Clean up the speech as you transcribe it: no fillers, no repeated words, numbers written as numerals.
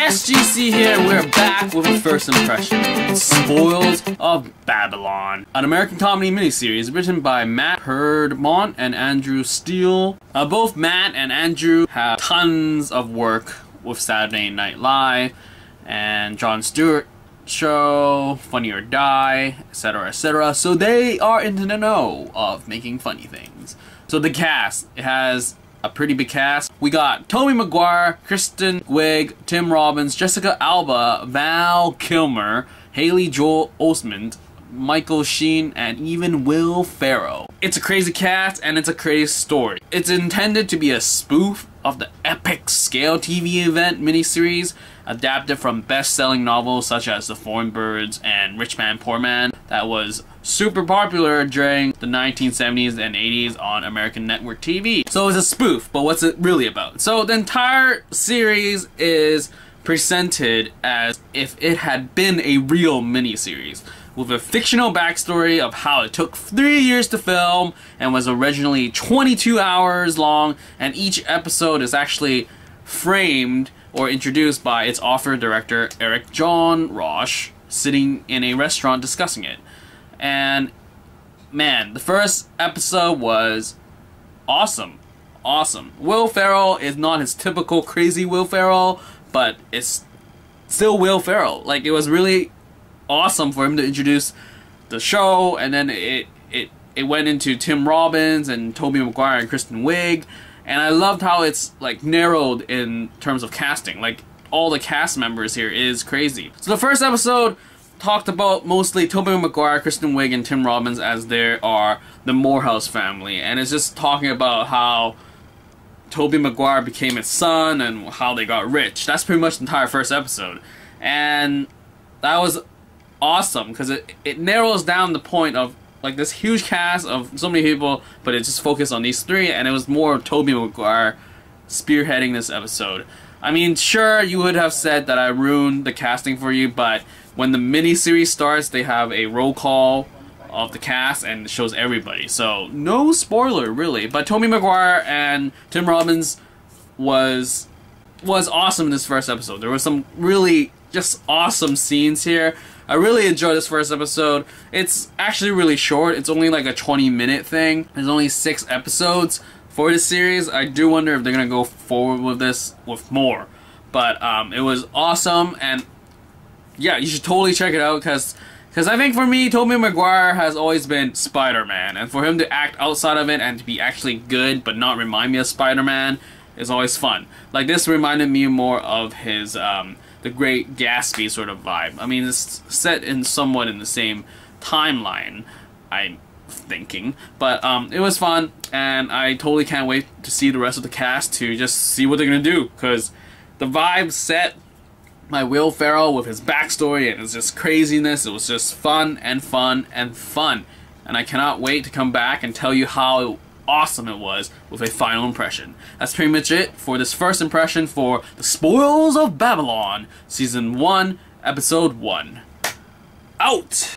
SGC here, we're back with a first impression. Spoils of Babylon. An American comedy miniseries written by Matt Piedmont and Andrew Steele. Both Matt and Andrew have tons of work with Saturday Night Live and Jon Stewart Show, Funny or Die, etc, etc. So they are into the know of making funny things. So the cast, it has a pretty big cast. We got Tobey Maguire, Kristen Wiig, Tim Robbins, Jessica Alba, Val Kilmer, Haley Joel Osment, Michael Sheen, and even Will Ferrell. It's a crazy cast and it's a crazy story. It's intended to be a spoof of the epic scale TV event miniseries adapted from best-selling novels such as The Foreign Birds and Rich Man, Poor Man that was super popular during the 1970s and 80s on American network TV. So it's a spoof, but what's it really about? So the entire series is presented as if it had been a real miniseries, with a fictional backstory of how it took 3 years to film and was originally 22 hours long, and each episode is actually framed or introduced by its author director Eric John Roche sitting in a restaurant discussing it. And man, the first episode was awesome. Awesome. Will Ferrell is not his typical crazy Will Ferrell, but it's still Will Ferrell. Like, it was really awesome for him to introduce the show, and then it went into Tim Robbins and Tobey Maguire and Kristen Wiig, and I loved how it's like narrowed in terms of casting. Like, all the cast members here is crazy. So the first episode talked about mostly Tobey Maguire, Kristen Wiig, and Tim Robbins as they are the Morehouse family, and it's just talking about how Tobey Maguire became his son and how they got rich. That's pretty much the entire first episode, and that was awesome because it narrows down the point of like this huge cast of so many people, but it just focused on these three, and it was more Tobey Maguire spearheading this episode. I mean, sure, you would have said that I ruined the casting for you, but when the miniseries starts, they have a roll call of the cast and it shows everybody, so no spoiler really. But Tobey Maguire and Tim Robbins was awesome in this first episode. There was some really just awesome scenes here. I really enjoyed this first episode. It's actually really short. It's only like a 20-minute thing. There's only 6 episodes for this series. I do wonder if they're gonna go forward with this with more. But it was awesome, and yeah, you should totally check it out because I think for me, Tobey Maguire has always been Spider-Man, and for him to act outside of it and to be actually good but not remind me of Spider-Man is always fun. Like, this reminded me more of his The Great Gatsby sort of vibe. I mean, it's set in somewhat in the same timeline, I'm thinking, but it was fun, and I totally can't wait to see the rest of the cast to just see what they're gonna do, because the vibe set by Will Ferrell with his backstory and his just craziness, it was just fun and fun and fun, and I cannot wait to come back and tell you how awesome it was with a final impression. That's pretty much it for this first impression for The Spoils of Babylon, Season 1, Episode 1. Out!